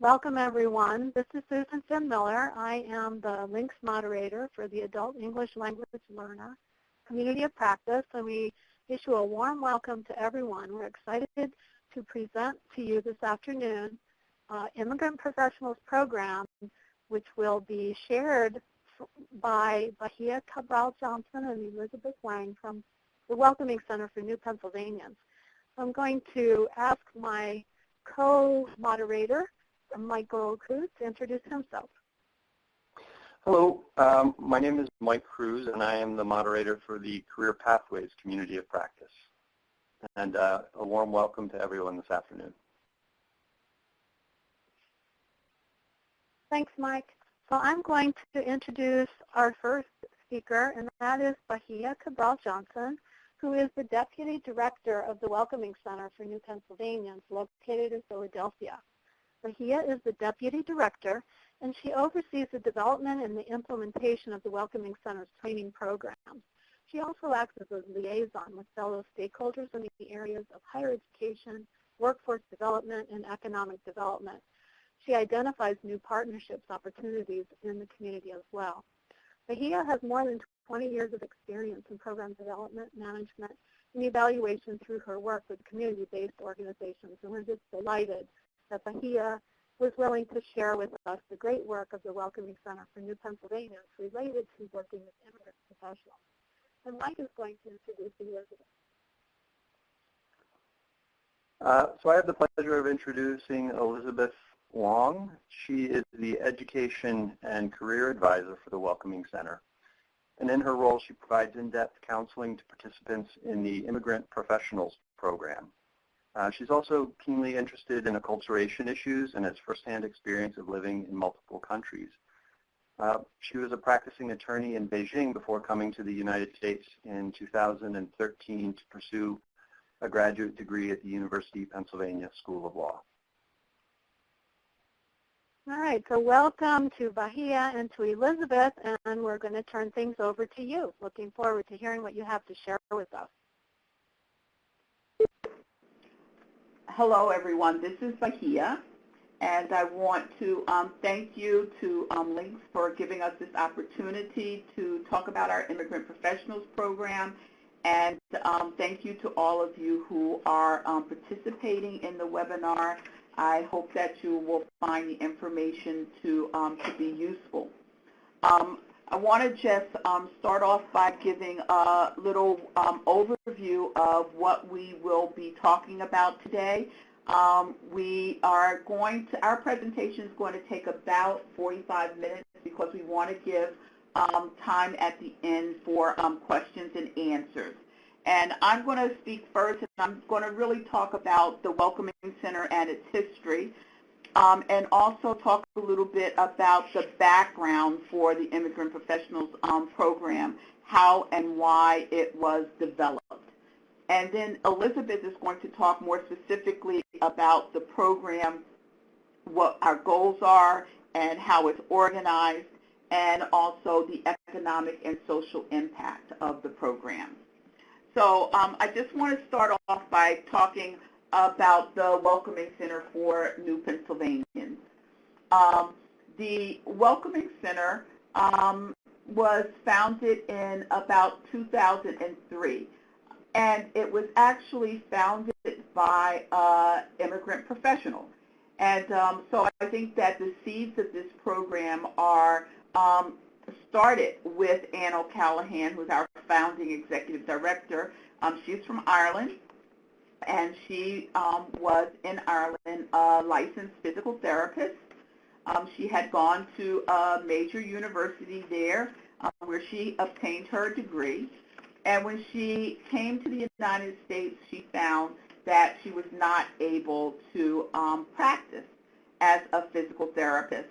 Welcome, everyone. This is Susan Finn Miller. I am the links moderator for the Adult English Language Learner Community of Practice, and we issue a warm welcome to everyone. We're excited to present to you this afternoon Immigrant Professionals program, which will be shared by Bahiya Cabral-Johnson and Elizabeth Wang from the Welcoming Center for New Pennsylvanians. I'm going to ask my co-moderator, Michael Cruz, to introduce himself. Hello, my name is Mike Cruz, and I am the moderator for the Career Pathways Community of Practice. And a warm welcome to everyone this afternoon. Thanks, Mike. So I'm going to introduce our first speaker, and that is Bahiya Cabral-Johnson, who is the Deputy Director of the Welcoming Center for New Pennsylvanians located in Philadelphia. Bahiya is the Deputy Director, and she oversees the development and the implementation of the Welcoming Center's training programs. She also acts as a liaison with fellow stakeholders in the areas of higher education, workforce development, and economic development. She identifies new partnerships opportunities in the community as well. Bahiya has more than 20 years of experience in program development, management, and evaluation through her work with community-based organizations, and we're just delighted that Bahiya was willing to share with us the great work of the Welcoming Center for New Pennsylvanians related to working with immigrant professionals. And Mike is going to introduce Elizabeth. So I have the pleasure of introducing Elizabeth Wang. She is the Education and Career Advisor for the Welcoming Center. And in her role, she provides in-depth counseling to participants in the Immigrant Professionals program. She's also keenly interested in acculturation issues and has firsthand experience of living in multiple countries. She was a practicing attorney in Beijing before coming to the United States in 2013 to pursue a graduate degree at the University of Pennsylvania School of Law. All right, so welcome to Bahiya and to Elizabeth, and we're going to turn things over to you. Looking forward to hearing what you have to share with us. Hello, everyone. This is Bahiya, and I want to thank you to Links for giving us this opportunity to talk about our Immigrant Professionals program, and thank you to all of you who are participating in the webinar. I hope that you will find the information to be useful. I want to just start off by giving a little overview of what we will be talking about today. Our presentation is going to take about 45 minutes because we want to give time at the end for questions and answers. And I'm going to speak first, and I'm going to really talk about the Welcoming Center and its history, and also talk a little bit about the background for the Immigrant Professionals program, how and why it was developed. And then Elizabeth is going to talk more specifically about the program, what our goals are, and how it's organized, and also the economic and social impact of the program. So I just want to start off by talking about the Welcoming Center for New Pennsylvanians. The Welcoming Center was founded in about 2003, and it was actually founded by immigrant professionals. And so I think that the seeds of this program are started with Anne O'Callaghan, who's our founding executive director. She's from Ireland, and she was in Ireland a licensed physical therapist. She had gone to a major university there where she obtained her degree. And when she came to the United States, she found that she was not able to practice as a physical therapist,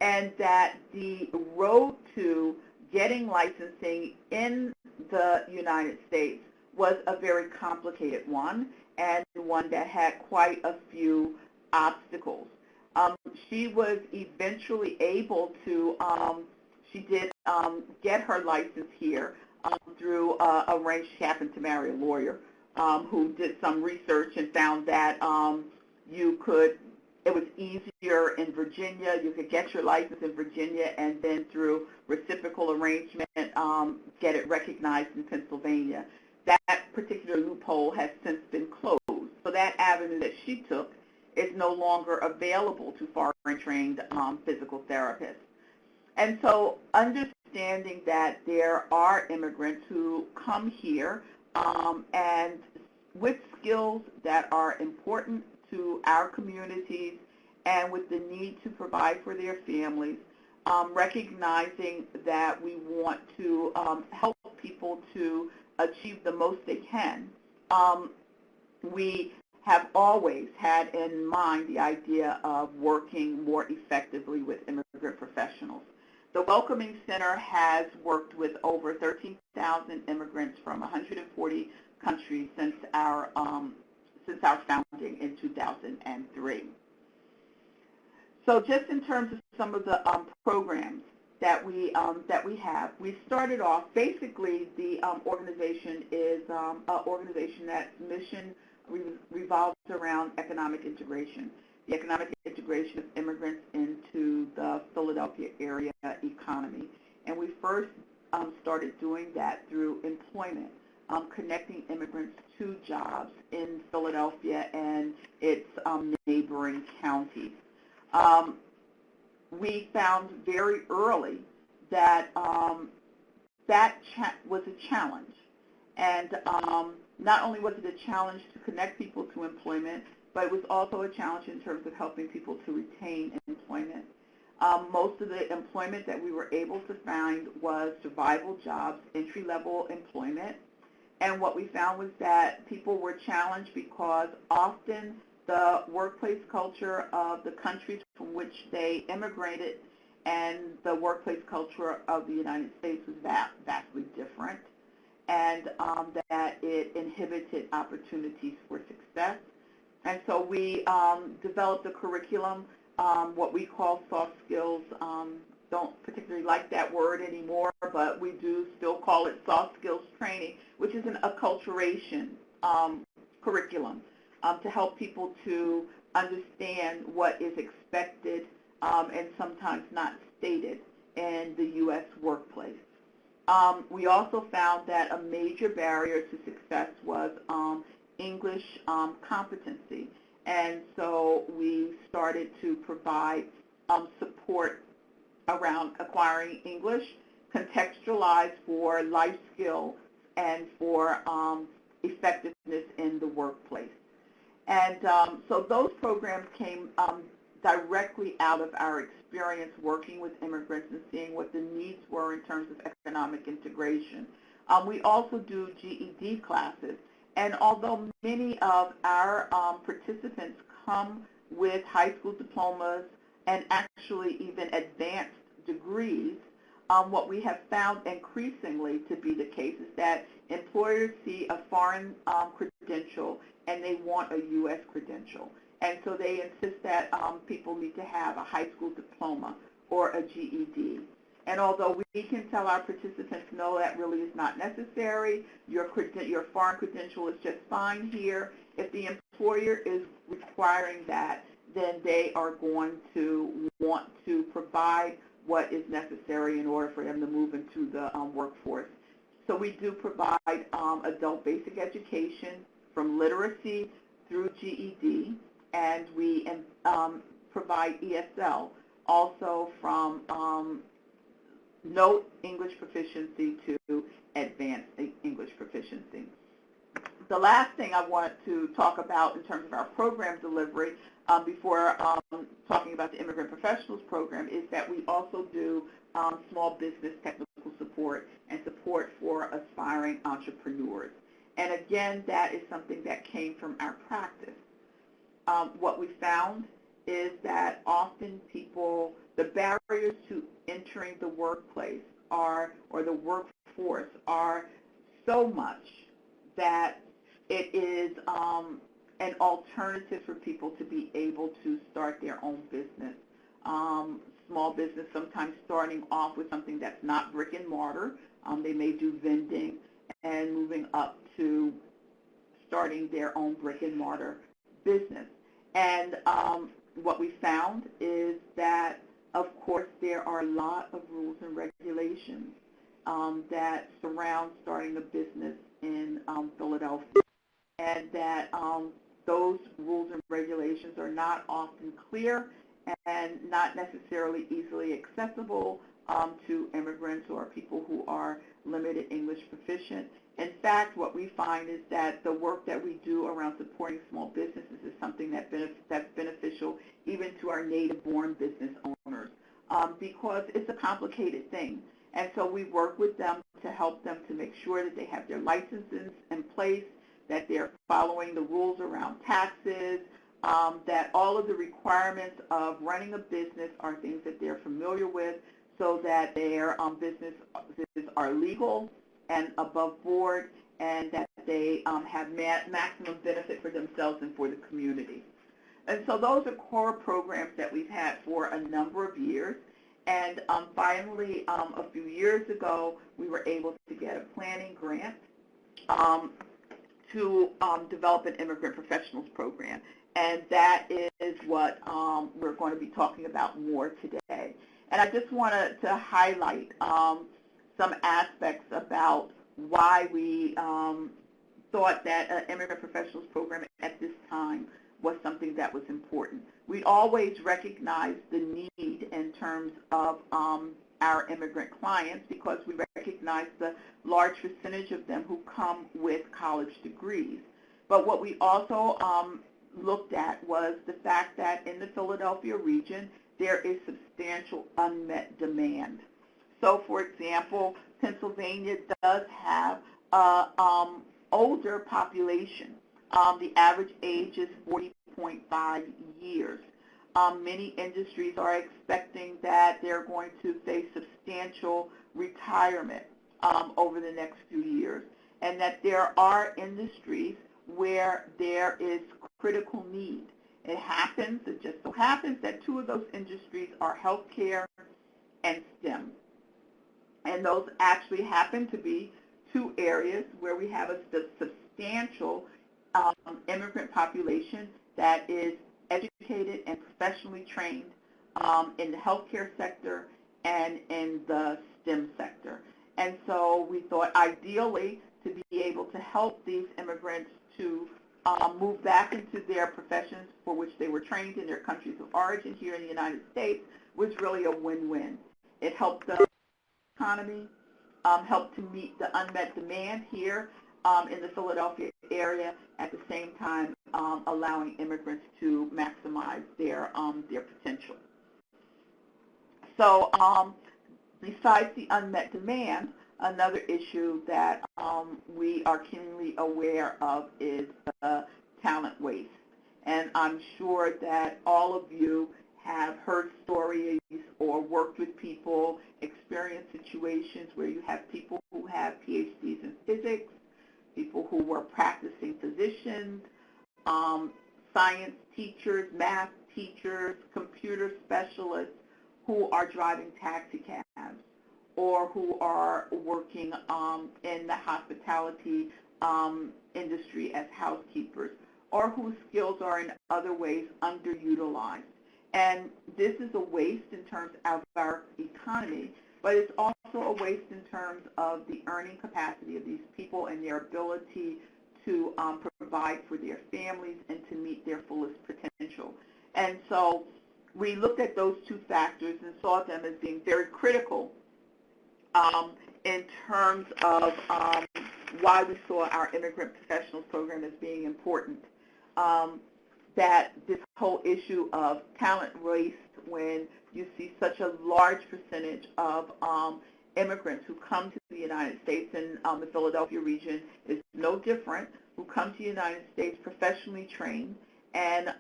and that the road to getting licensing in the United States was a very complicated one, and one that had quite a few obstacles. She was eventually able to, she did get her license here through she happened to marry a lawyer who did some research and found that you could it was easier in Virginia. You could get your license in Virginia and then through reciprocal arrangement get it recognized in Pennsylvania. That particular loophole has since been closed. So that avenue that she took is no longer available to foreign-trained physical therapists. And so understanding that there are immigrants who come here and with skills that are important to our communities and with the need to provide for their families, recognizing that we want to help people to achieve the most they can. We have always had in mind the idea of working more effectively with immigrant professionals. The Welcoming Center has worked with over 13,000 immigrants from 140 countries since our founding in 2003. So just in terms of some of the programs that we have, we started off, basically the organization is an organization that's mission revolves around economic integration, the economic integration of immigrants into the Philadelphia area economy. And we first started doing that through employment, connecting immigrants to jobs in Philadelphia and its neighboring counties. We found very early that that was a challenge. And not only was it a challenge to connect people to employment, but it was also a challenge in terms of helping people to retain employment. Most of the employment that we were able to find was survival jobs, entry-level employment. And what we found was that people were challenged because often the workplace culture of the countries from which they immigrated and the workplace culture of the United States was vastly different, and that it inhibited opportunities for success. And so we developed a curriculum, what we call soft skills. Don't particularly like that word anymore, but we do still call it soft skills training, which is an acculturation curriculum to help people to understand what is expected and sometimes not stated in the U.S. workplace. We also found that a major barrier to success was English competency. And so we started to provide support around acquiring English, contextualized for life skills and for effectiveness in the workplace. And so those programs came directly out of our experience working with immigrants and seeing what the needs were in terms of economic integration. We also do GED classes. And although many of our participants come with high school diplomas and actually even advanced degrees, what we have found increasingly to be the case is that employers see a foreign credential and they want a U.S. credential. And so they insist that people need to have a high school diploma or a GED. And although we can tell our participants, no, that really is not necessary, your foreign credential is just fine here, if the employer is requiring that, then they are going to want to provide what is necessary in order for them to move into the workforce. So we do provide adult basic education from literacy through GED, and we provide ESL also from no English proficiency to advanced English proficiency. The last thing I want to talk about in terms of our program delivery before talking about the Immigrant Professionals program is that we also do small business technical support and support for aspiring entrepreneurs. And again, that is something that came from our practice. What we found is that often people, the barriers to entering the workplace or the workforce are so much that it is an alternative for people to be able to start their own business. Small business, sometimes starting off with something that's not brick and mortar. They may do vending and moving up to starting their own brick and mortar business. And what we found is that, of course, there are a lot of rules and regulations that surround starting a business in Philadelphia, and that those rules and regulations are not often clear and not necessarily easily accessible to immigrants or people who are limited English proficient. In fact, what we find is that the work that we do around supporting small businesses is something that's beneficial even to our native-born business owners because it's a complicated thing. And so we work with them to help them to make sure that they have their licenses in place, that they're following the rules around taxes, that all of the requirements of running a business are things that they're familiar with so that their businesses are legal and above board, and that they have maximum benefit for themselves and for the community. And so those are core programs that we've had for a number of years. And finally, a few years ago, we were able to get a planning grant to develop an Immigrant Professionals program. And that is what we're going to be talking about more today. And I just wanted to highlight some aspects about why we thought that an Immigrant Professionals program at this time was something that was important. We always recognized the need in terms of our immigrant clients because we recognize the large percentage of them who come with college degrees. But what we also looked at was the fact that in the Philadelphia region, there is substantial unmet demand. So, for example, Pennsylvania does have an older population. The average age is 40.5 years. Many industries are expecting that they're going to face substantial retirement over the next few years, and that there are industries where there is critical need. It just so happens that two of those industries are healthcare and STEM. And those actually happen to be two areas where we have a substantial immigrant population that is educated and professionally trained in the healthcare sector and in the STEM sector. And so we thought ideally to be able to help these immigrants to move back into their professions for which they were trained in their countries of origin here in the United States was really a win-win. It helped the economy, helped to meet the unmet demand here in the Philadelphia area, at the same time allowing immigrants to maximize their potential. So besides the unmet demand, another issue that we are keenly aware of is the talent waste. And I'm sure that all of you have heard stories or worked with people, experienced situations where you have people who have PhDs in physics, people who were practicing physicians, science teachers, math teachers, computer specialists who are driving taxi cabs or who are working in the hospitality industry as housekeepers, or whose skills are in other ways underutilized. And this is a waste in terms of our economy, but it's also a waste in terms of the earning capacity of these people and their ability to provide for their families and to meet their fullest potential. And so we looked at those two factors and saw them as being very critical in terms of why we saw our Immigrant Professionals program as being important. That this whole issue of talent waste, when you see such a large percentage of immigrants who come to the United States, and the Philadelphia region is no different, who come to the United States professionally trained and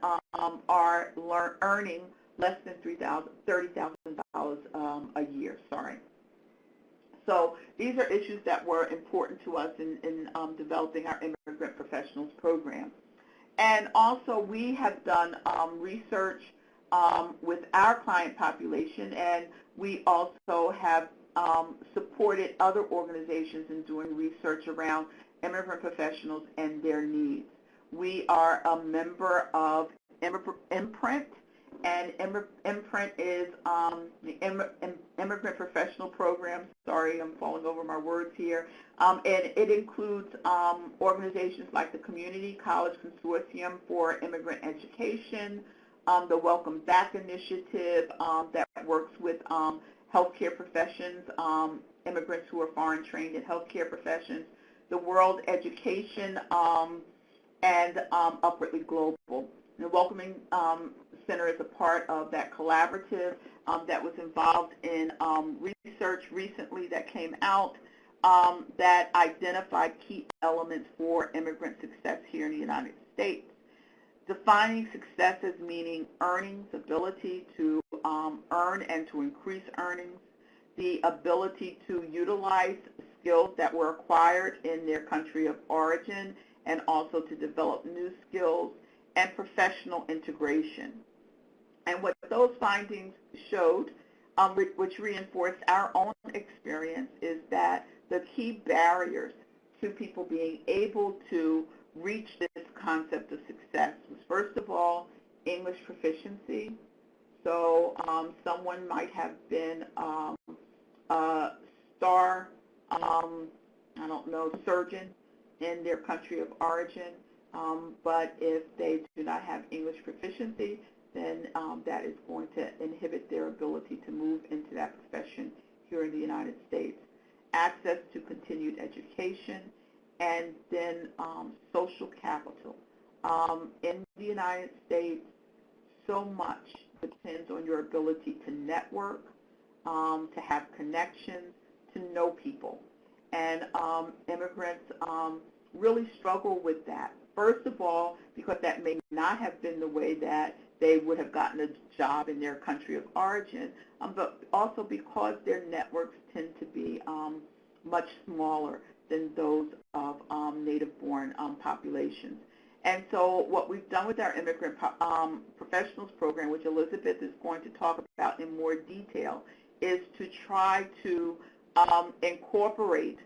are earning less than $30,000 a year. So these are issues that were important to us in developing our Immigrant Professionals program. And also we have done research with our client population, and we also have supported other organizations in doing research around immigrant professionals and their needs. We are a member of Imprint, And Imprint is the Immigrant Professional Program. Sorry, I'm falling over my words here. And it includes organizations like the Community College Consortium for Immigrant Education, the Welcome Back Initiative that works with healthcare professions, immigrants who are foreign trained in healthcare professions, the World Education, and Upwardly Global. The Welcoming Center is a part of that collaborative that was involved in research recently that came out that identified key elements for immigrant success here in the United States. Defining success as meaning earnings, ability to earn and to increase earnings, the ability to utilize skills that were acquired in their country of origin and also to develop new skills, and professional integration. And what those findings showed, which reinforced our own experience, is that the key barriers to people being able to reach this concept of success was, first of all, English proficiency. So someone might have been a star, I don't know, surgeon in their country of origin, but if they do not have English proficiency, then that is going to inhibit their ability to move into that profession here in the United States. Access to continued education, and then social capital. In the United States, so much depends on your ability to network, to have connections, to know people. And immigrants really struggle with that. First of all, because that may not have been the way that they would have gotten a job in their country of origin, but also because their networks tend to be much smaller than those of native-born populations. And so what we've done with our Immigrant Professionals program, which Elizabeth is going to talk about in more detail, is to try to incorporate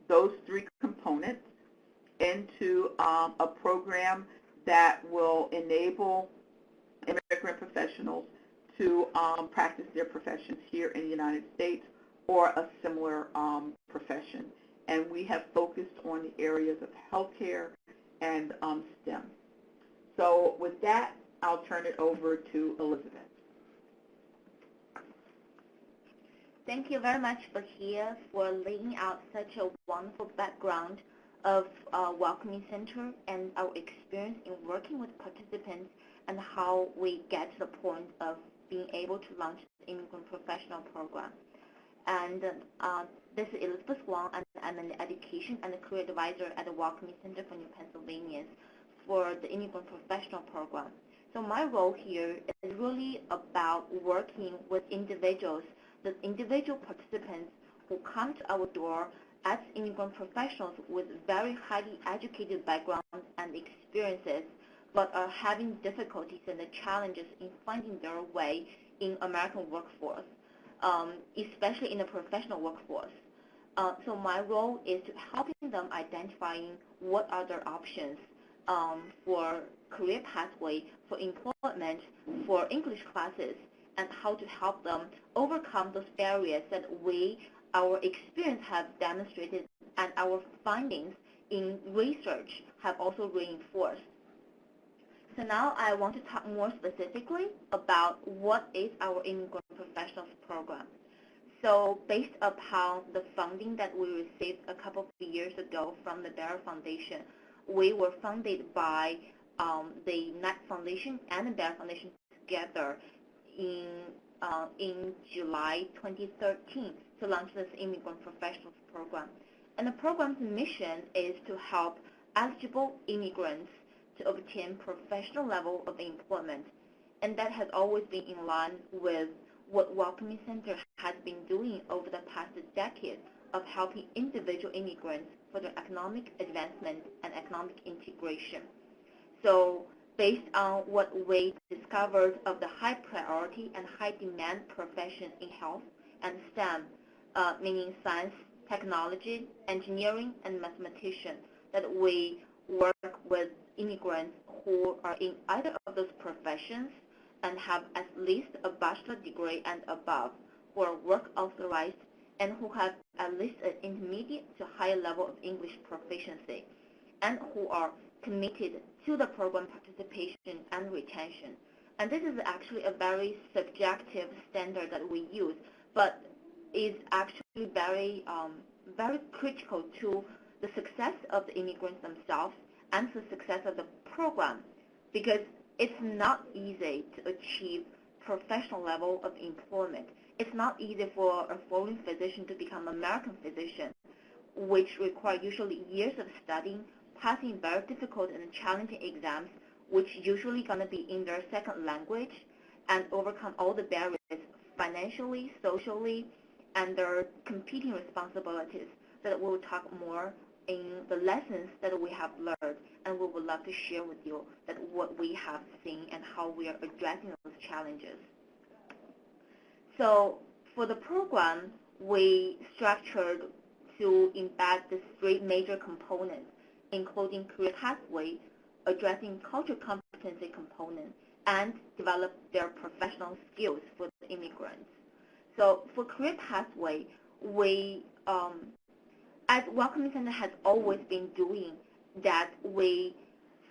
those three components into a program that will enable immigrant professionals to practice their professions here in the United States or a similar profession. And we have focused on the areas of healthcare and STEM. So with that, I'll turn it over to Elizabeth. Thank you very much, Bahiya, for laying out such a wonderful background of Welcoming Center and our experience in working with participants and how we get to the point of being able to launch the Immigrant Professional Program. And this is Elizabeth Wang, and I'm an Education and Career Advisor at the Welcoming Center for New Pennsylvanians for the Immigrant Professional Program. So my role here is really about working with individuals, the individual participants who come to our door as immigrant professionals with very highly educated backgrounds and experiences, but are having difficulties and the challenges in finding their way in American workforce, especially in the professional workforce. So my role is to helping them identifying what are their options for career pathway, for employment, for English classes, and how to help them overcome those barriers that our experience have demonstrated and our findings in research have also reinforced. So now I want to talk more specifically about what is our Immigrant Professionals Program. So based upon the funding that we received a couple of years ago from the Bayer Foundation, we were funded by the NET Foundation and the Bayer Foundation together in July 2013 to launch this Immigrant Professionals Program. And the program's mission is to help eligible immigrants to obtain professional level of employment. And that has always been in line with what Welcoming Center has been doing over the past decade of helping individual immigrants for their economic advancement and economic integration. So based on what we discovered of the high priority and high demand professions in health and STEM, meaning science, technology, engineering, and mathematician, that we work with immigrants who are in either of those professions and have at least a bachelor degree and above, who are work authorized, and who have at least an intermediate to higher level of English proficiency, and who are committed to the program participation and retention. And this is actually a very subjective standard that we use, but is actually very, very critical to the success of the immigrants themselves and the success of the program, because it's not easy to achieve professional level of employment. It's not easy for a foreign physician to become an American physician, which require usually years of studying, passing very difficult and challenging exams, which usually going to be in their second language, and overcome all the barriers financially, socially, and their competing responsibilities that we'll talk more in the lessons that we have learned, and we would love to share with you that what we have seen and how we are addressing those challenges. So for the program, we structured to embed the three major components, including career pathway, addressing cultural competency component, and develop their professional skills for the immigrants. So for career pathway, we, as Welcoming Center has always been doing, that we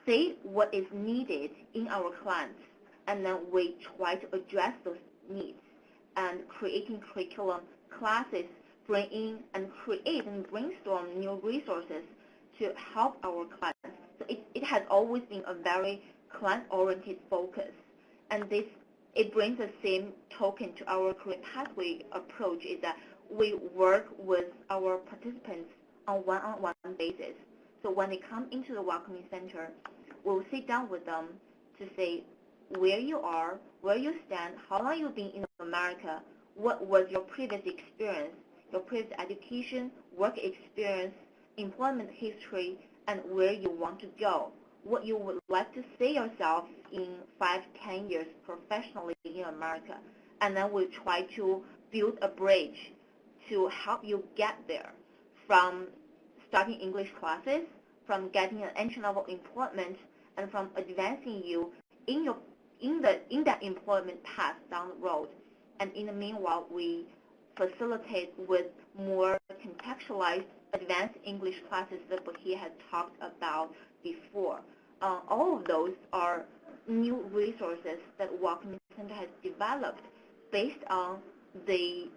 see what is needed in our clients, and then we try to address those needs, and creating curriculum, classes, bring in and create and brainstorm new resources to help our clients. So it has always been a very client-oriented focus, and it brings the same token to our career pathway approach, is that we work with our participants on one-on-one basis. So when they come into the Welcoming Center, we'll sit down with them to say where you are, where you stand, how long you've been in America, what was your previous experience, your previous education, work experience, employment history, and where you want to go, what you would like to see yourself in 5, 10 years professionally in America. And then we try to build a bridge to help you get there, from starting English classes, from getting an entry-level employment, and from advancing you in that employment path down the road. And in the meanwhile, we facilitate with more contextualized advanced English classes that Bahiya had talked about before. All of those are new resources that Welcoming Center has developed based on the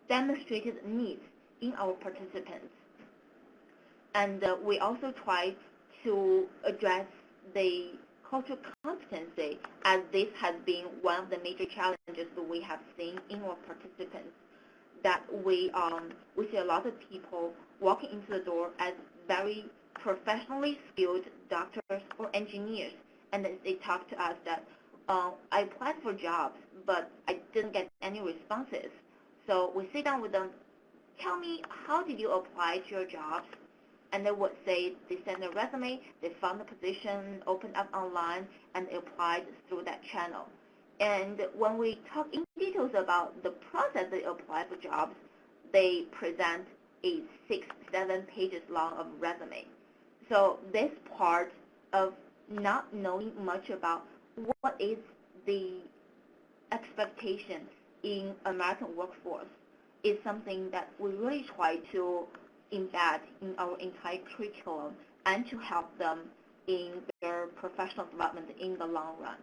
demonstrated needs in our participants. And we also try to address the cultural competency, as this has been one of the major challenges that we have seen in our participants, that we see a lot of people walking into the door as very professionally skilled doctors or engineers, and they talk to us that I applied for jobs, but I didn't get any responses. So we sit down with them, tell me, how did you apply to your jobs? And they would say they sent a resume, they found the position, opened up online, and applied through that channel. And when we talk in details about the process they apply for jobs, they present a 6-7 pages long of resume. So this part of not knowing much about what is the expectation in American workforce is something that we really try to embed in our entire curriculum and to help them in their professional development in the long run.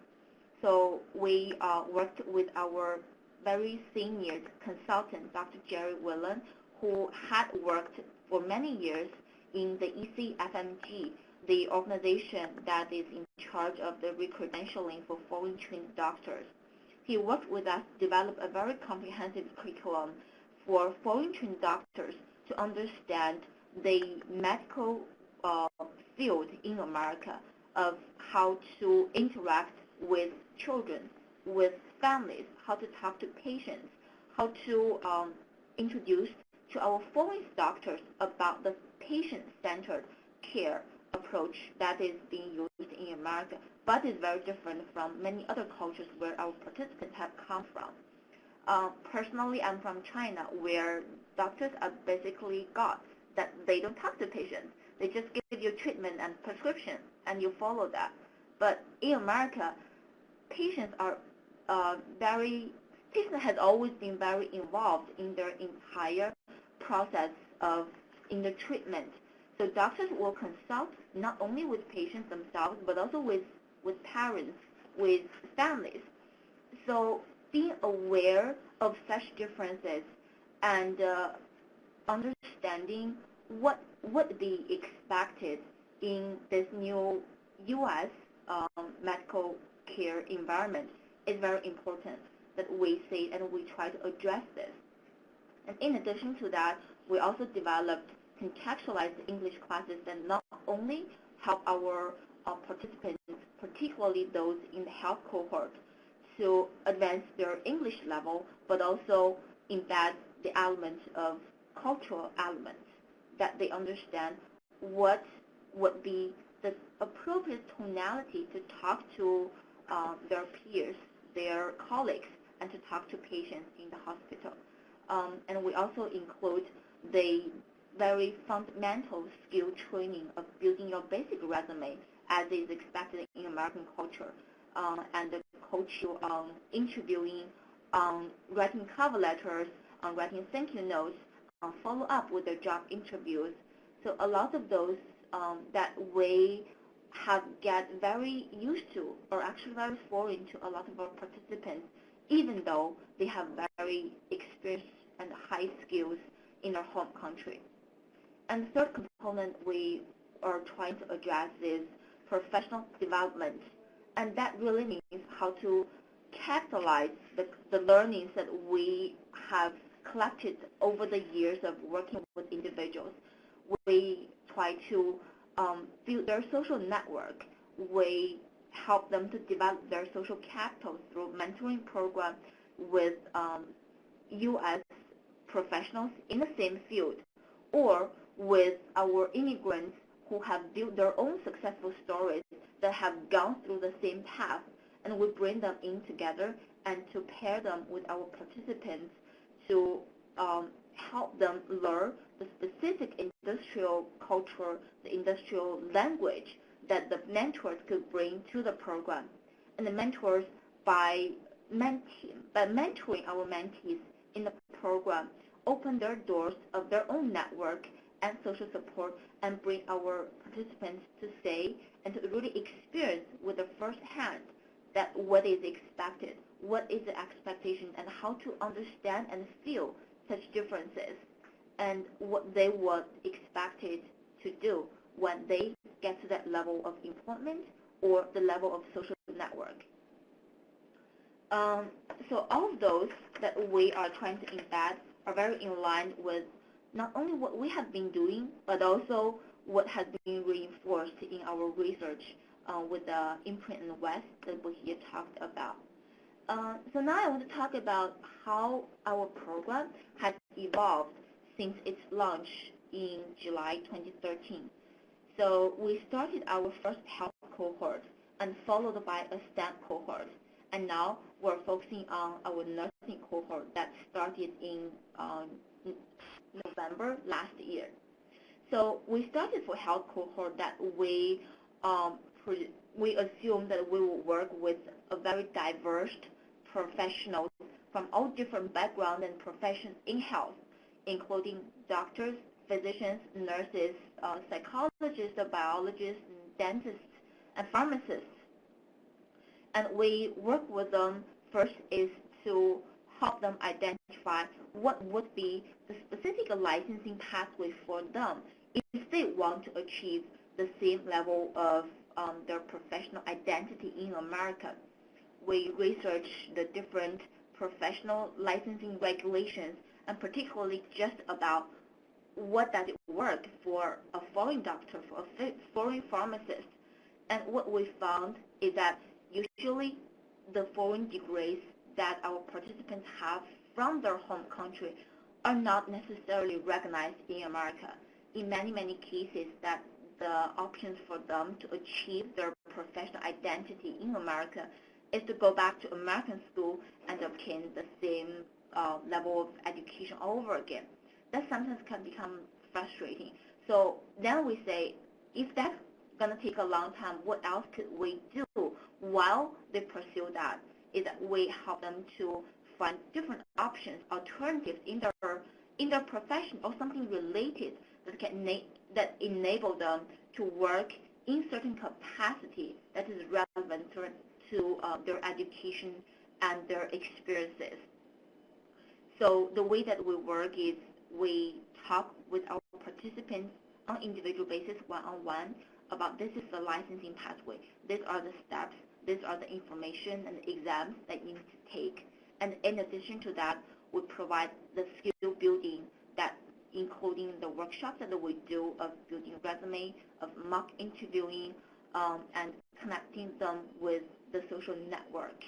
So we worked with our very senior consultant, Dr. Jerry Whelan, who had worked for many years in the ECFMG, the organization that is in charge of the recredentialing for foreign trained doctors. He worked with us to develop a very comprehensive curriculum for foreign trained doctors to understand the medical field in America, of how to interact with children, with families, how to talk to patients, how to introduce to our foreign doctors about the patient-centered care approach that is being used in America, but is very different from many other cultures where our participants have come from. Personally, I'm from China, where doctors are basically gods, that they don't talk to patients. They just give you treatment and prescription, and you follow that. But in America, patients are patients has always been very involved in their entire process in the treatment. So doctors will consult not only with patients themselves, but also with parents, with families. So being aware of such differences and understanding what would be expected in this new U.S. Medical care environment is very important that we see and we try to address this. And in addition to that, we also developed contextualized English classes that not only help our participants, particularly those in the health cohort, to advance their English level, but also embed the elements of cultural elements, that they understand what would be the appropriate tonality to talk to their peers, their colleagues, and to talk to patients in the hospital. And we also include the very fundamental skill training of building your basic resume as is expected in American culture, and the coach you on interviewing, writing cover letters, writing thank you notes, follow up with their job interviews. So a lot of those that we have get very used to or actually very foreign to a lot of our participants, even though they have very experienced and high skills in their home country. And the third component we are trying to address is professional development. And that really means how to capitalize the learnings that we have collected over the years of working with individuals. We try to build their social network. We help them to develop their social capital through mentoring programs with U.S. professionals in the same field, or with our immigrants who have built their own successful stories that have gone through the same path, and we bring them in together and to pair them with our participants to help them learn the specific industrial culture, the industrial language that the mentors could bring to the program. And the mentors, by mentoring our mentees in the program, open their doors of their own network and social support and bring our participants to say and to really experience with the first hand that what is expected, what is the expectation, and how to understand and feel such differences, and what they were expected to do when they get to that level of employment or the level of social network. So all of those that we are trying to embed are very in line with not only what we have been doing, but also what has been reinforced in our research with the Imprint in the West that Bahiya talked about. So now I want to talk about how our program has evolved since its launch in July 2013. So we started our first health cohort and followed by a STEM cohort. And now we're focusing on our nursing cohort that started in November last year. So we started for health cohort that we assume that we will work with a very diverse professionals from all different backgrounds and professions in health, including doctors, physicians, nurses, psychologists, biologists, dentists, and pharmacists. And we work with them first is to help them identify what would be the specific licensing pathway for them if they want to achieve the same level of their professional identity in America. We research the different professional licensing regulations, and particularly just about what does it work for a foreign doctor, for a foreign pharmacist. And what we found is that usually the foreign degrees that our participants have from their home country are not necessarily recognized in America. In many, many cases, that the options for them to achieve their professional identity in America is to go back to American school and obtain the same level of education all over again. That sometimes can become frustrating. So then we say, if that's going to take a long time. What else could we do while they pursue that? Is that we help them to find different options, alternatives in their profession or something related that enable them to work in certain capacity that is relevant to their education and their experiences. So the way that we work is we talk with our participants on individual basis, one-on-one, about this is the licensing pathway. These are the steps. These are the information and exams that you need to take. And in addition to that, we provide the skill building that including the workshops that we do of building resume, of mock interviewing, and connecting them with the social network.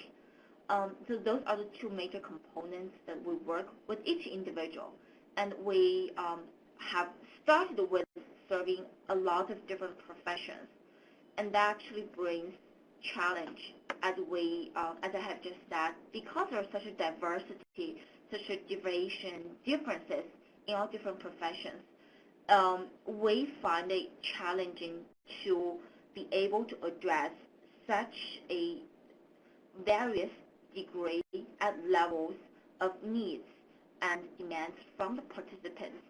So those are the two major components that we work with each individual. And we have started with serving a lot of different professions. And that actually brings challenge as I have just said, because there's such a diversity, such a differences in all different professions, we find it challenging to be able to address such a various degree and levels of needs and demands from the participants.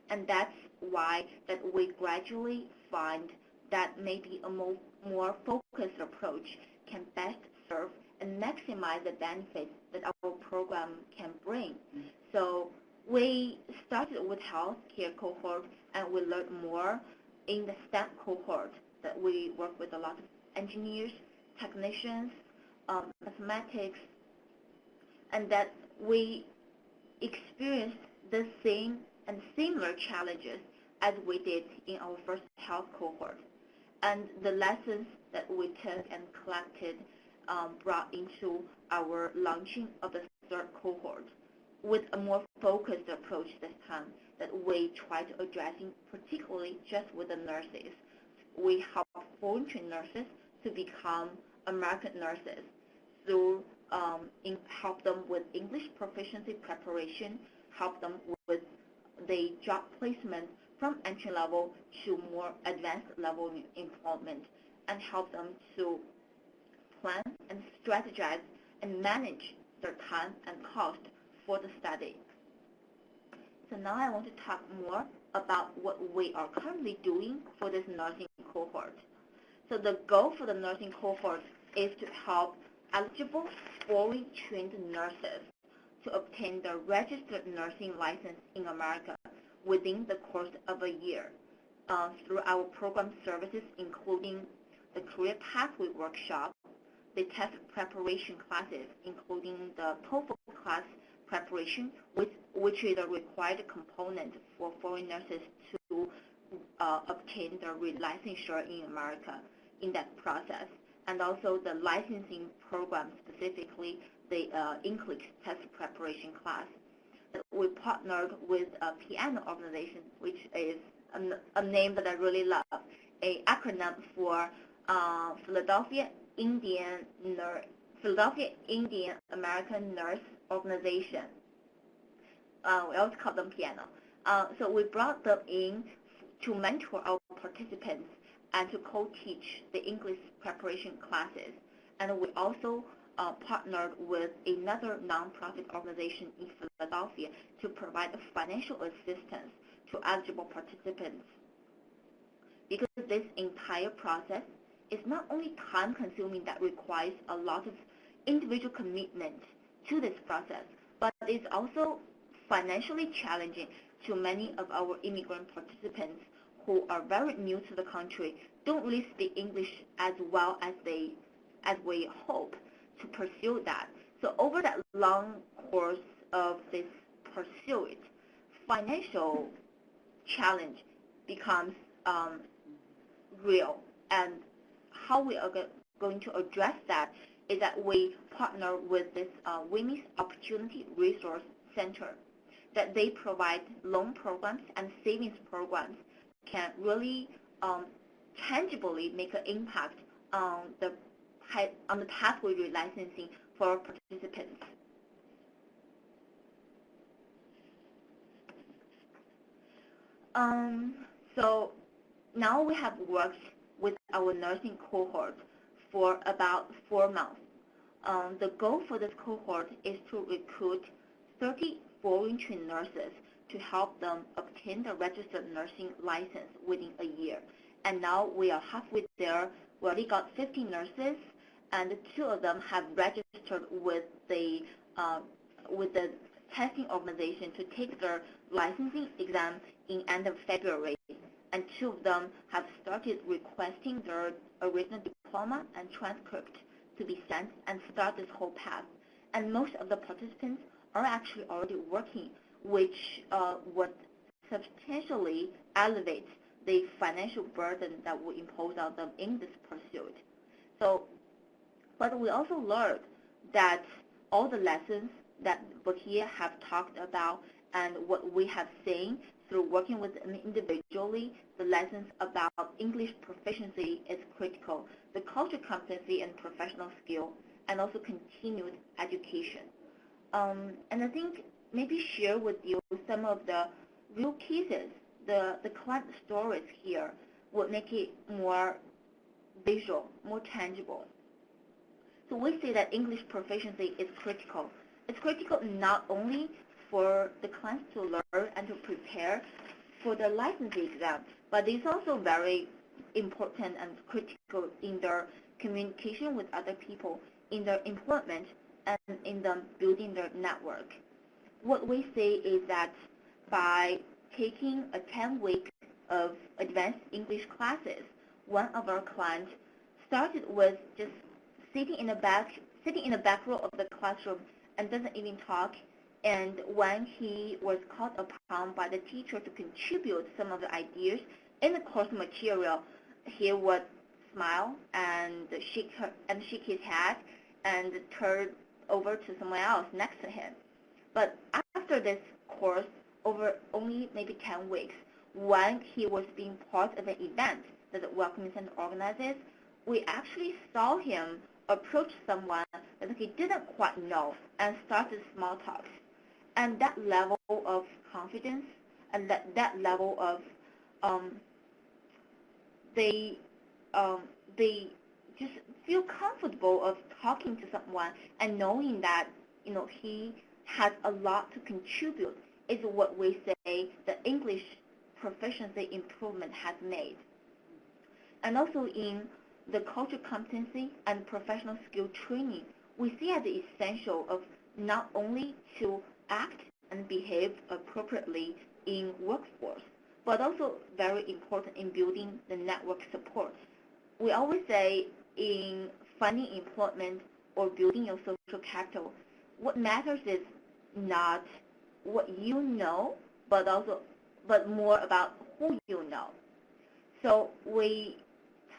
And that's why that we gradually find that maybe a more focused approach can best serve and maximize the benefits that our program can bring. So we started with healthcare cohort, and we learned more in the STEM cohort that we work with a lot of engineers, technicians, mathematics, and that we experienced the same and similar challenges as we did in our first health cohort. And the lessons that we took and collected brought into our launching of the third cohort with a more focused approach this time that we try to addressing particularly just with the nurses. We help foreign trained nurses to become American nurses through help them with English proficiency preparation, help them with the job placement from entry level to more advanced level employment, and help them to plan and strategize and manage their time and cost for the study. So now I want to talk more about what we are currently doing for this nursing cohort. So the goal for the nursing cohort is to help eligible foreign trained nurses to obtain their registered nursing license in America within the course of a year through our program services, including the career pathway workshop, the test preparation classes, including the TOEFL class preparation, which is a required component for foreign nurses to obtain their licensure in America in that process, and also the licensing program, specifically the NCLEX test preparation class. We partnered with a piano organization, which is a name that I really love, an acronym for Philadelphia Indian American Nurse Organization. We also call them piano. So we brought them in to mentor our participants and to co-teach the English preparation classes. And we also partnered with another nonprofit organization in Philadelphia to provide financial assistance to eligible participants. Because this entire process is not only time-consuming, that requires a lot of individual commitment to this process, but it's also financially challenging to many of our immigrant participants who are very new to the country, don't really speak English as well as we hope to pursue that. So over that long course of this pursuit, financial challenge becomes real. And how we are going to address that is that we partner with this Women's Opportunity Resource Center, that they provide loan programs and savings programs can really tangibly make an impact on the pathway relicensing for our participants. So now we have worked with our nursing cohort for about 4 months. The goal for this cohort is to recruit 30 foreign trained nurses to help them obtain the registered nursing license within a year. And now we are halfway there. We already got 50 nurses, and 2 of them have registered with the testing organization to take their licensing exam in end of February. And 2 of them have started requesting their original diploma and transcript to be sent and start this whole path. And most of the participants are actually already working, which would substantially elevate the financial burden that we impose on them in this pursuit. So, but we also learned that all the lessons that Bahiya have talked about and what we have seen through working with them individually, the lessons about English proficiency is critical, the cultural competency and professional skill, and also continued education. And I think maybe share with you some of the real cases, the client stories here would make it more visual, more tangible. So we say that English proficiency is critical. It's critical not only for the clients to learn and to prepare for the licensing exam, but it's also very important and critical in their communication with other people, in their employment, and in them building their network. What we say is that by taking a 10-week of advanced English classes, one of our clients started with just sitting in the back row of the classroom and doesn't even talk. And when he was called upon by the teacher to contribute some of the ideas in the course material, he would smile and shake his head and turn over to someone else next to him. But after this course, over only maybe 10 weeks, when he was being part of an event that the Welcoming Center organizes, we actually saw him approach someone that he didn't quite know and started small talks. And that level of confidence and that level of they just feel comfortable of talking to someone and knowing that he has a lot to contribute is what we say the English proficiency improvement has made. And also in the cultural competency and professional skill training, we see as the essential of not only to act and behave appropriately in workforce, but also very important in building the network support. We always say in finding employment or building your social capital, what matters is not what you know, but more about who you know. So we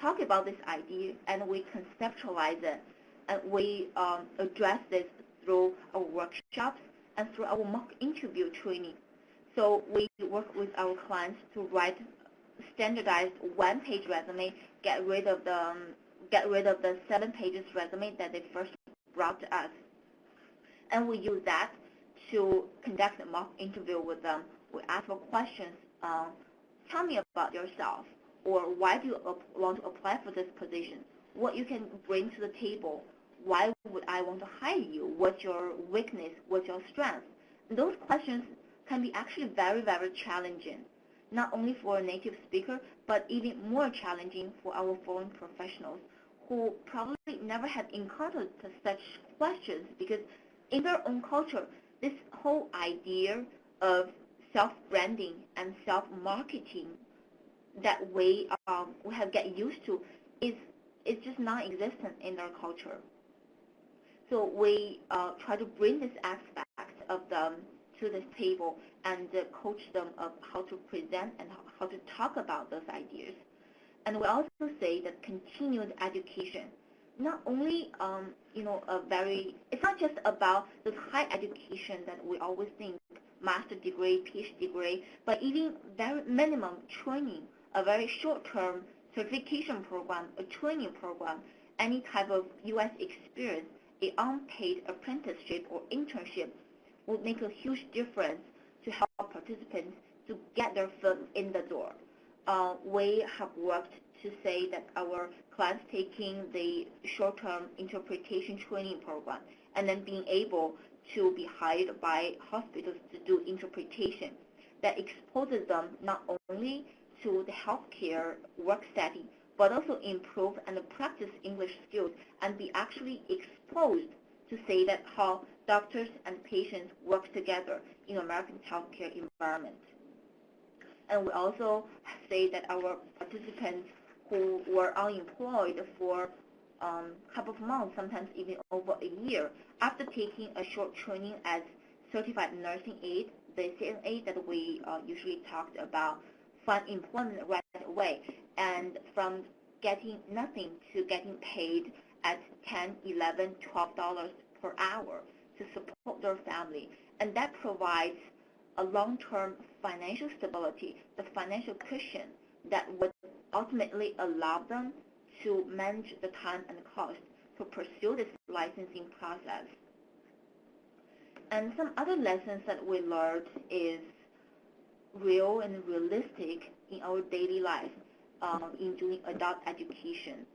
talk about this idea and we conceptualize it, and we address this through our workshops and through our mock interview training. So we work with our clients to write standardized one-page resume, get rid of the 7 pages resume that they first brought to us. And we use that to conduct a mock interview with them. We ask for questions, tell me about yourself, or why do you want to apply for this position, what you can bring to the table, why would I want to hire you, what's your weakness, what's your strength. And those questions can be actually very, very challenging, not only for a native speaker, but even more challenging for our foreign professionals who probably never had encountered such questions, because in their own culture, this whole idea of self-branding and self-marketing that we have get used to is just non-existent in their culture. So we try to bring this aspect of them to this table and coach them of how to present and how to talk about those ideas. And we also say that continued education, not only it's not just about the high education that we always think, master degree, PhD degree, but even very minimum training, a very short-term certification program, a training program, any type of U.S. experience, an unpaid apprenticeship or internship would make a huge difference to help participants to get their foot in the door. We have worked to say that our clients taking the short-term interpretation training program and then being able to be hired by hospitals to do interpretation that exposes them not only to the healthcare work setting, but also improve and practice English skills and be actually exposed to say that how doctors and patients work together in American healthcare environment. And we also say that our participants who were unemployed for a couple of months, sometimes even over a year, after taking a short training as certified nursing aide, the CNA that we usually talked about, find employment right away, and from getting nothing to getting paid at $10, $11, $12 per hour to support their family. And that provides a long-term financial stability, the financial cushion that would ultimately allow them to manage the time and cost to pursue this licensing process. And some other lessons that we learned is real and realistic in our daily life in doing adult education.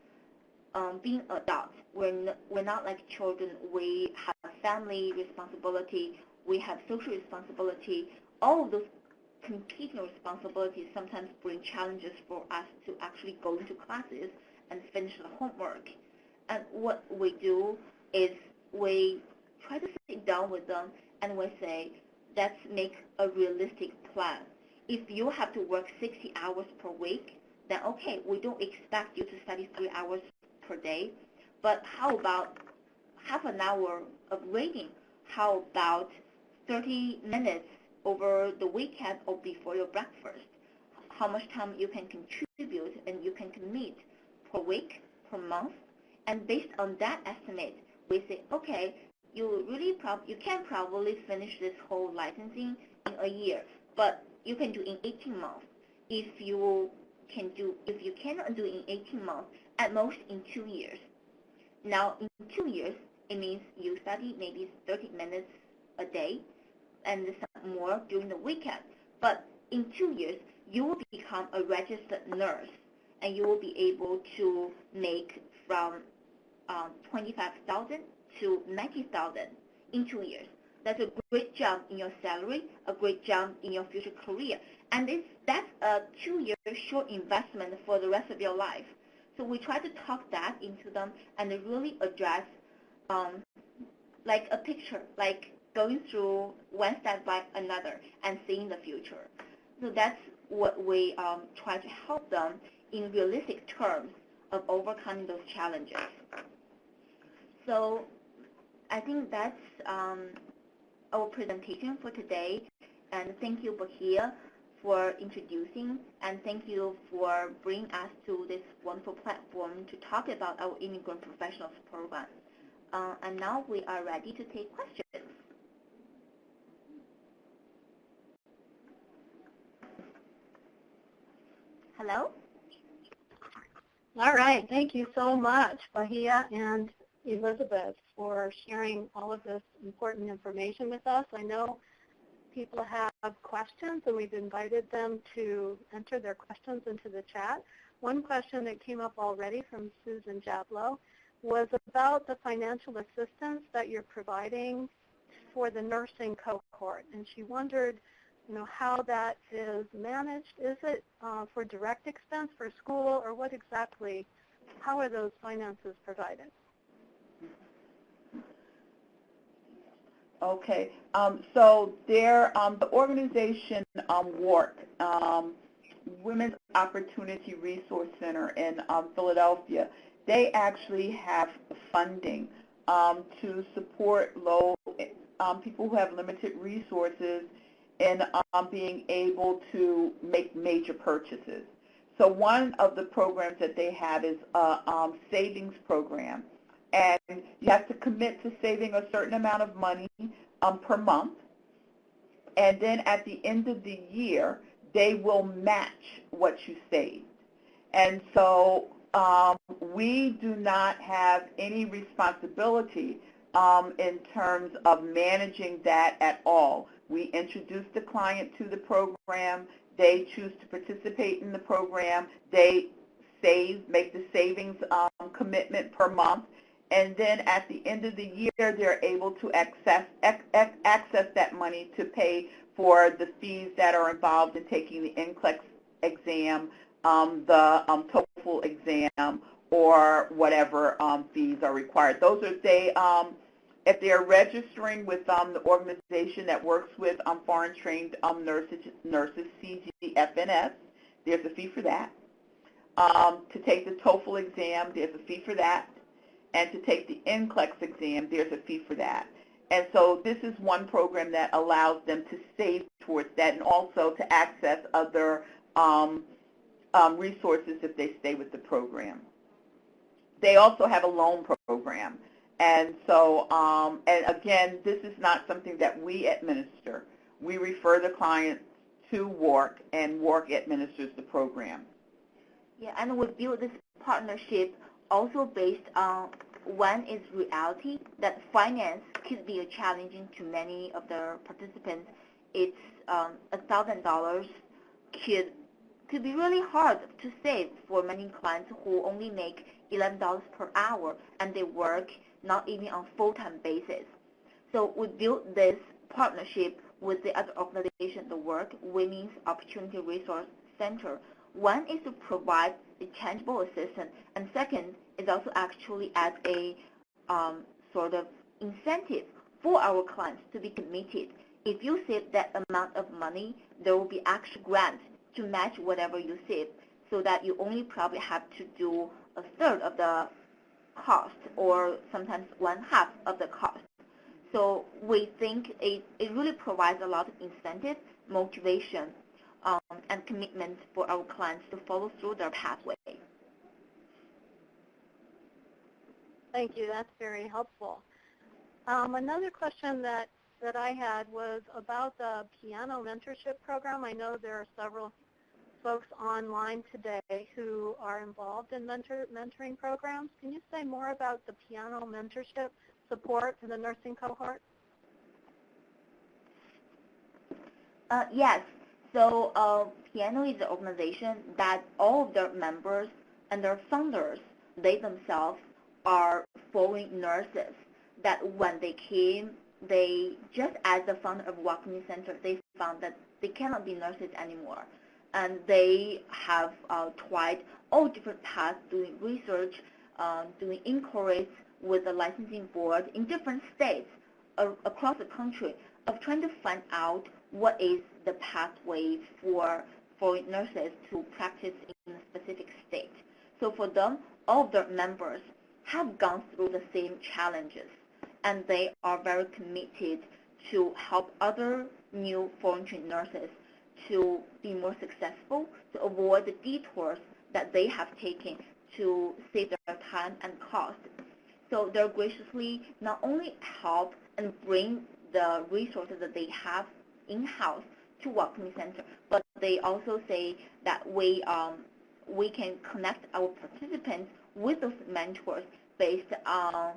Being adults, we're not like children. We have family responsibility, we have social responsibility. All of those competing responsibilities sometimes bring challenges for us to actually go into classes and finish the homework. And what we do is we try to sit down with them and we say, let's make a realistic plan. If you have to work 60 hours per week, then okay, we don't expect you to study 3 hours per day, but how about half an hour of reading? How about 30 minutes over the weekend or before your breakfast? How much time you can contribute and you can commit per week, per month? And based on that estimate, we say, okay, you can probably finish this whole licensing in a year, but you can do in 18 months. If you cannot do in 18 months, at most in 2 years. Now, in 2 years, it means you study maybe 30 minutes a day and some more during the weekend. But in 2 years, you will become a registered nurse, and you will be able to make from $25,000 to $90,000 in 2 years. That's a great jump in your salary, a great jump in your future career. And that's a 2-year short investment for the rest of your life. So we try to talk that into them and really address like a picture, like going through one step by another and seeing the future. So that's what we try to help them in realistic terms of overcoming those challenges. So I think that's our presentation for today. And thank you, Bahiya, for introducing, and thank you for bringing us to this wonderful platform to talk about our Immigrant Professionals program. And now we are ready to take questions. Hello? All right. Thank you so much, Bahiya and Elizabeth, for sharing all of this important information with us. I know people have questions, and we've invited them to enter their questions into the chat. One question that came up already from Susan Jablow was about the financial assistance that you're providing for the nursing cohort, and she wondered, how that is managed. Is it for direct expense for school, or what exactly? How are those finances provided? Okay, so the organization WORK, Women's Opportunity Resource Center in Philadelphia, they actually have funding to support people who have limited resources in being able to make major purchases. So one of the programs that they have is a savings program. And you have to commit to saving a certain amount of money per month. And then at the end of the year, they will match what you saved. And so we do not have any responsibility in terms of managing that at all. We introduce the client to the program. They choose to participate in the program. They make the savings commitment per month, and then at the end of the year, they're able to access that money to pay for the fees that are involved in taking the NCLEX exam, the TOEFL exam, or whatever fees are required. Those are if they are registering with the organization that works with foreign trained nurses, CGFNS, there's a fee for that. To take the TOEFL exam, there's a fee for that. And to take the NCLEX exam, there's a fee for that. And so this is one program that allows them to save towards that and also to access other resources if they stay with the program. They also have a loan program. And so, and again, this is not something that we administer. We refer the client to WARC, and WARC administers the program. Yeah, and we build this partnership also based on one is reality that finance could be a challenging to many of the participants. It's $1,000 could be really hard to save for many clients who only make $11 per hour and they work not even on full-time basis. So we built this partnership with the other organization, the WORK, Women's Opportunity Resource Center. One is to provide a tangible assistance, and second is also actually as a sort of incentive for our clients to be committed. If you save that amount of money, there will be actual grants to match whatever you save, so that you only probably have to do a third of the cost or sometimes 1/2 of the cost. So we think it really provides a lot of incentive, motivation, and commitment for our clients to follow through their pathway. Thank you. That's very helpful. Another question that I had was about the piano mentorship program. I know there are several folks online today who are involved in mentoring programs. Can you say more about the piano mentorship support to the nursing cohort? Yes. So Piano is an organization that all of their members and their founders, they themselves are foreign nurses, that when they came, they, just as the founder of Welcoming Center, they found that they cannot be nurses anymore. And they have tried all different paths, doing research, doing inquiries with the licensing board in different states across the country of trying to find out what is the pathway for foreign nurses to practice in a specific state. So for them, all of their members have gone through the same challenges, and they are very committed to help other new foreign trained nurses to be more successful, to avoid the detours that they have taken to save their time and cost. So they're graciously not only help and bring the resources that they have in-house to Welcoming Center, but they also say that we can connect our participants with those mentors based on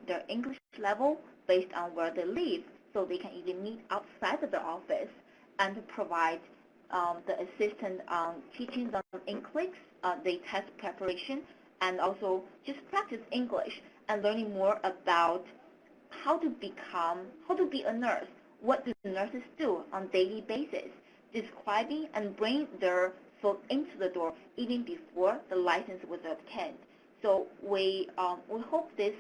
their English level, based on where they live, so they can even meet outside of the office and to provide the assistance on teaching them NCLEX, the test preparation, and also just practice English and learning more about how to be a nurse. What do nurses do on a daily basis? Describing and bring their foot into the door even before the license was obtained. So we hope this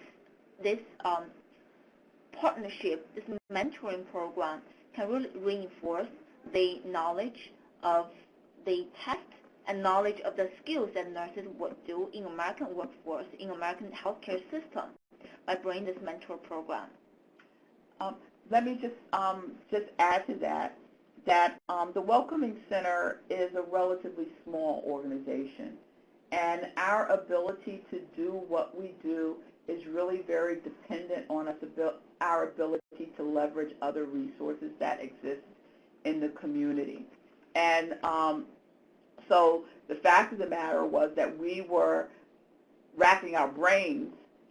partnership, this mentoring program, can really reinforce the knowledge of the test and knowledge of the skills that nurses would do in American workforce, in American healthcare system, by bringing this mentor program. Let me just add to that the Welcoming Center is a relatively small organization, and our ability to do what we do is really very dependent on our ability to leverage other resources that exist in the community. And so the fact of the matter was that we were racking our brains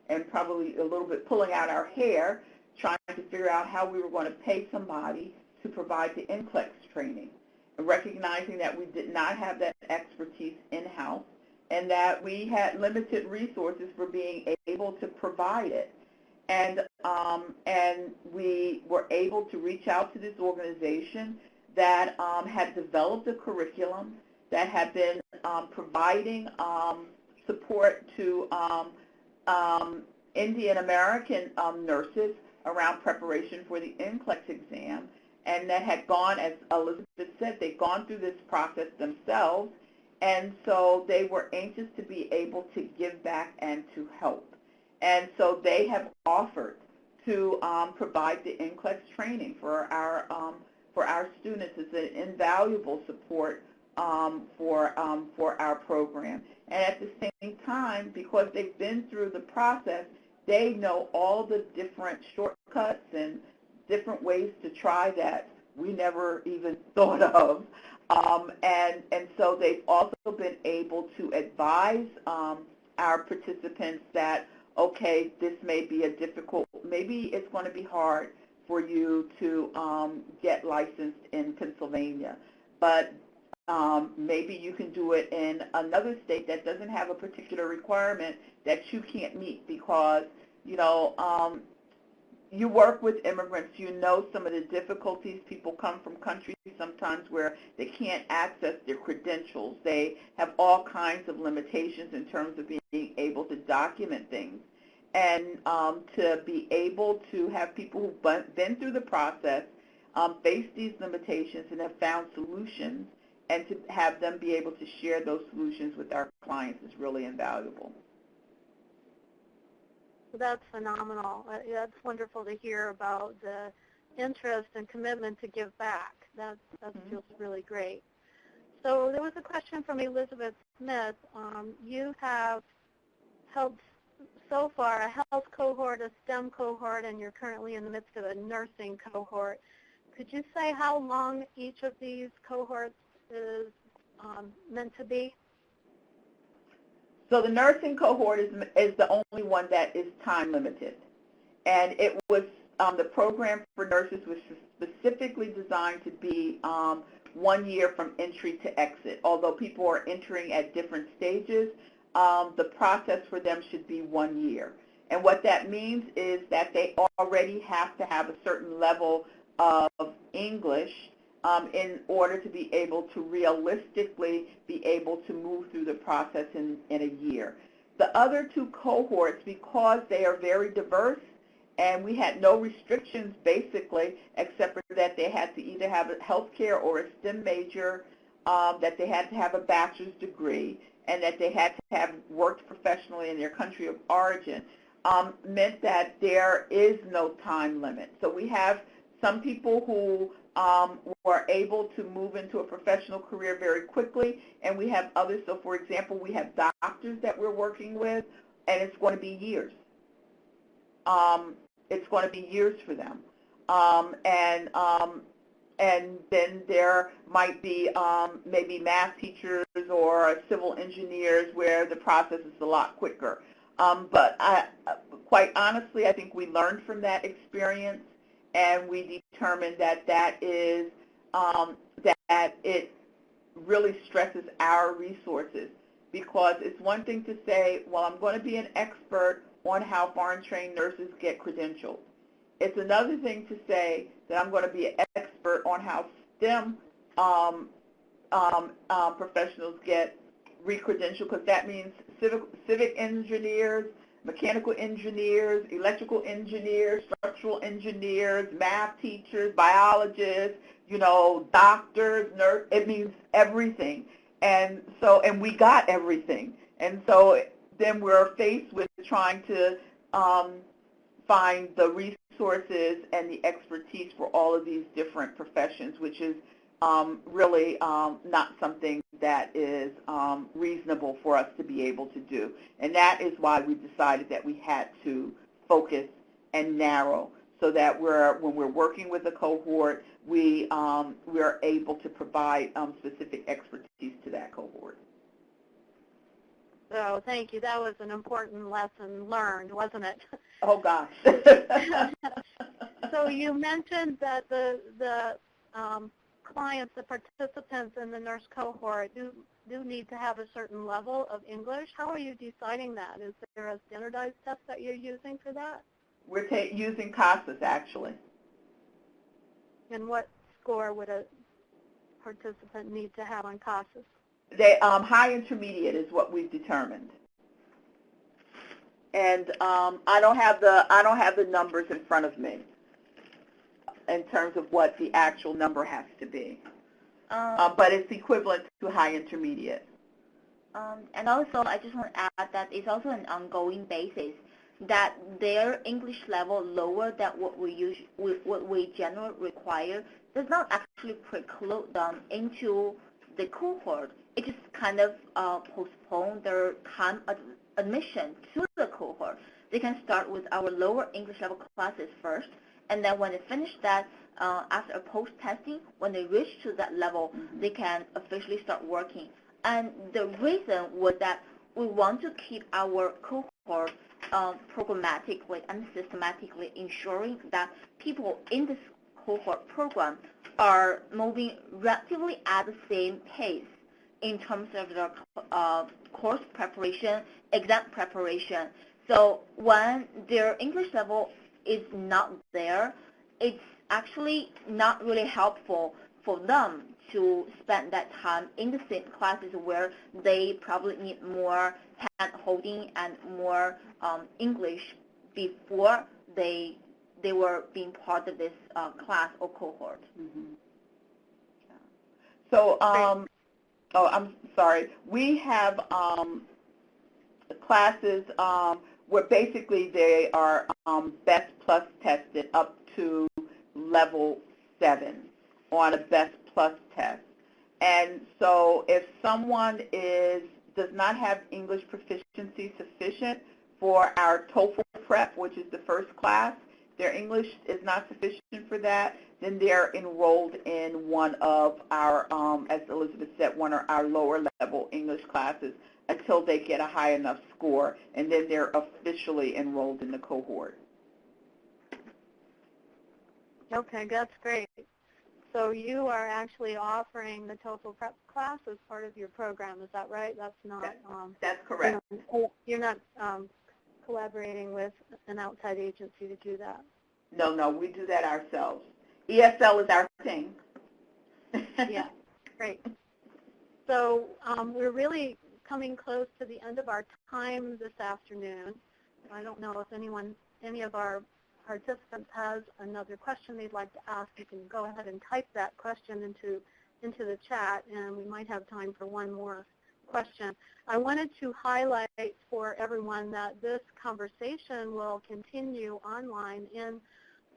and probably a little bit pulling out our hair, trying to figure out how we were going to pay somebody to provide the NCLEX training, and recognizing that we did not have that expertise in-house, and that we had limited resources for being able to provide it. And we were able to reach out to this organization that had developed a curriculum that had been providing support to Indian American nurses around preparation for the NCLEX exam, and that had gone, as Elizabeth said, they'd gone through this process themselves, and so they were anxious to be able to give back and to help. And so they have offered to provide the NCLEX training for our students. It's an invaluable support for our program. And at the same time, because they've been through the process, they know all the different shortcuts and different ways to try that we never even thought of. And so they've also been able to advise our participants that, okay, this may be a difficult, maybe it's going to be hard for you to get licensed in Pennsylvania, but maybe you can do it in another state that doesn't have a particular requirement that you can't meet because, you know, you work with immigrants, you know some of the difficulties. People come from countries sometimes where they can't access their credentials. They have all kinds of limitations in terms of being able to document things. And to be able to have people who've been through the process face these limitations and have found solutions, and to have them be able to share those solutions with our clients is really invaluable. That's phenomenal. That's wonderful to hear about the interest and commitment to give back. That feels really great. So there was a question from Elizabeth Smith. You have helped so far a health cohort, a STEM cohort, and you're currently in the midst of a nursing cohort. Could you say how long each of these cohorts is meant to be? So the nursing cohort is the only one that is time limited. And it was, the program for nurses was specifically designed to be 1 year from entry to exit. Although people are entering at different stages, the process for them should be 1 year. And what that means is that they already have to have a certain level of English in order to be able to realistically be able to move through the process in a year. The other two cohorts, because they are very diverse, and we had no restrictions basically, except for that they had to either have a healthcare or a STEM major, that they had to have a bachelor's degree, and that they had to have worked professionally in their country of origin, meant that there is no time limit. So we have some people who were able to move into a professional career very quickly, and we have others. So, for example, we have doctors that we're working with, and it's going to be years. It's going to be years for them. And then there might be maybe math teachers or civil engineers where the process is a lot quicker. But quite honestly, I think we learned from that experience, and we determined that that it really stresses our resources, because it's one thing to say, well, I'm going to be an expert on how foreign-trained nurses get credentialed. It's another thing to say that I'm going to be an expert on how STEM professionals get re-credentialed, because that means civic engineers, mechanical engineers, electrical engineers, structural engineers, math teachers, biologists, you know, doctors, nurses. It means everything. And so, and we got everything. And so then we're faced with trying to find the resources and the expertise for all of these different professions, which is really not something that is reasonable for us to be able to do. And that is why we decided that we had to focus and narrow, so that when we're working with a cohort, we're able to provide specific expertise to that cohort. So thank you. That was an important lesson learned, wasn't it? Oh, gosh. So you mentioned that the clients, the participants in the nurse cohort, do need to have a certain level of English. How are you deciding that? Is there a standardized test that you're using for that? We're using CASAS, actually. And what score would a participant need to have on CASAS? They high intermediate is what we've determined. And I don't have the numbers in front of me in terms of what the actual number has to be. But it's equivalent to high intermediate. And also, I just want to add that it's also an ongoing basis that their English level lower than what we generally require does not actually preclude them into the cohort. It just kind of postpone their time admission to the cohort. They can start with our lower English level classes first, and then when they finish that, after a post-testing, when they reach to that level, they can officially start working. And the reason was that we want to keep our cohort programmatically and systematically ensuring that people in this cohort program are moving relatively at the same pace in terms of their course preparation, exam preparation. So when their English level is not there, it's actually not really helpful for them to spend that time in the same classes where they probably need more hand-holding and more English before they were being part of this class or cohort. Mm-hmm. So, I'm sorry. We have classes where basically they are best plus tested up to level 7 on a best plus test. And so if someone does not have English proficiency sufficient for our TOEFL prep, which is the first class, their English is not sufficient for that, then they're enrolled in one of our, as Elizabeth said, one of our lower level English classes until they get a high enough score, and then they're officially enrolled in the cohort. Okay, that's great. So you are actually offering the TOEFL prep class as part of your program, is that right? That's not. That's correct. You're not collaborating with an outside agency to do that. No, we do that ourselves. ESL is our thing. Yeah, great. So we're really coming close to the end of our time this afternoon. I don't know if any of our participants has another question they'd like to ask. You can go ahead and type that question into the chat, and we might have time for one more question. I wanted to highlight for everyone that this conversation will continue online in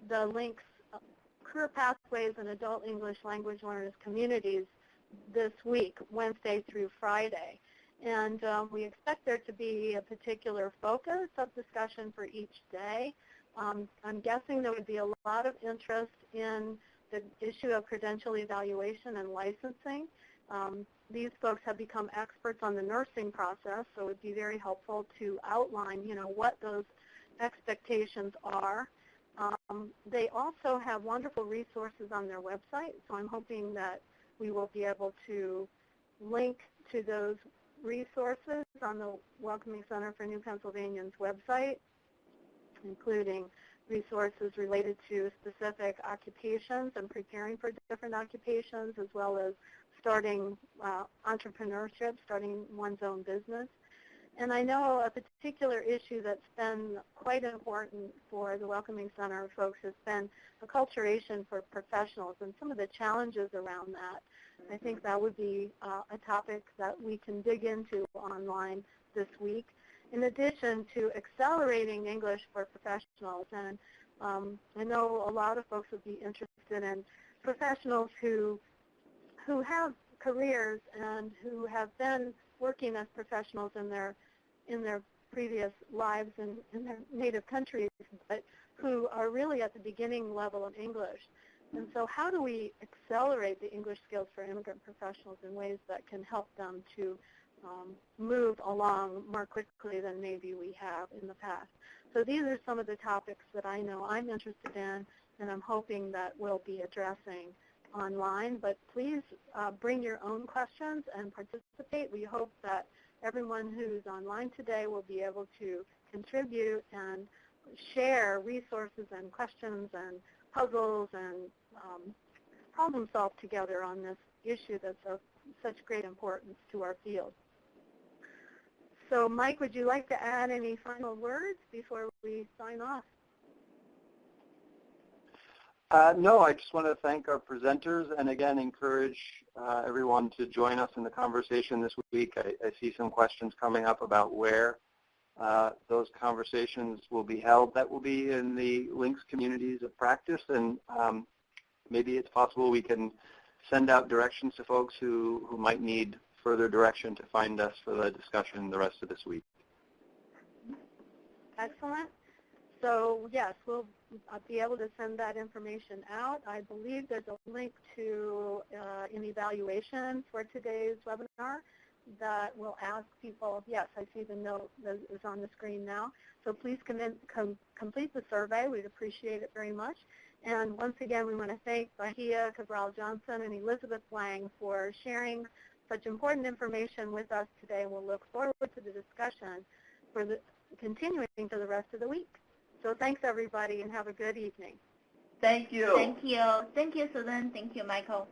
the links Career Pathways and Adult English Language Learners Communities this week, Wednesday through Friday. And we expect there to be a particular focus of discussion for each day. I'm guessing there would be a lot of interest in the issue of credential evaluation and licensing. These folks have become experts on the nursing process, so it would be very helpful to outline, what those expectations are. They also have wonderful resources on their website, so I'm hoping that we will be able to link to those resources on the Welcoming Center for New Pennsylvanians website, including resources related to specific occupations and preparing for different occupations, as well as starting entrepreneurship, starting one's own business. And I know a particular issue that's been quite important for the Welcoming Center folks has been acculturation for professionals and some of the challenges around that. I think that would be a topic that we can dig into online this week, in addition to accelerating English for professionals. And I know a lot of folks would be interested in professionals who have careers and who have been working as professionals in their previous lives in their native countries, but who are really at the beginning level of English. And so how do we accelerate the English skills for immigrant professionals in ways that can help them to move along more quickly than maybe we have in the past? So these are some of the topics that I know I'm interested in, and I'm hoping that we'll be addressing online, but please bring your own questions and participate. We hope that everyone who's online today will be able to contribute and share resources and questions and puzzles and problem solve together on this issue that's of such great importance to our field. So Mike, would you like to add any final words before we sign off? No, I just want to thank our presenters and again encourage everyone to join us in the conversation this week. I see some questions coming up about where those conversations will be held. That will be in the links communities of practice, and maybe it's possible we can send out directions to folks who might need further direction to find us for the discussion the rest of this week. Excellent. So yes, we'll be able to send that information out. I believe there's a link to an evaluation for today's webinar that will ask people, yes, I see the note that is on the screen now. So please complete the survey. We'd appreciate it very much. And once again, we want to thank Bahiya Cabral-Johnson and Elizabeth Wang for sharing such important information with us today. We'll look forward to the discussion for the continuing for the rest of the week. So thanks, everybody, and have a good evening. Thank you. Thank you. Thank you, Susan. Thank you, Michael.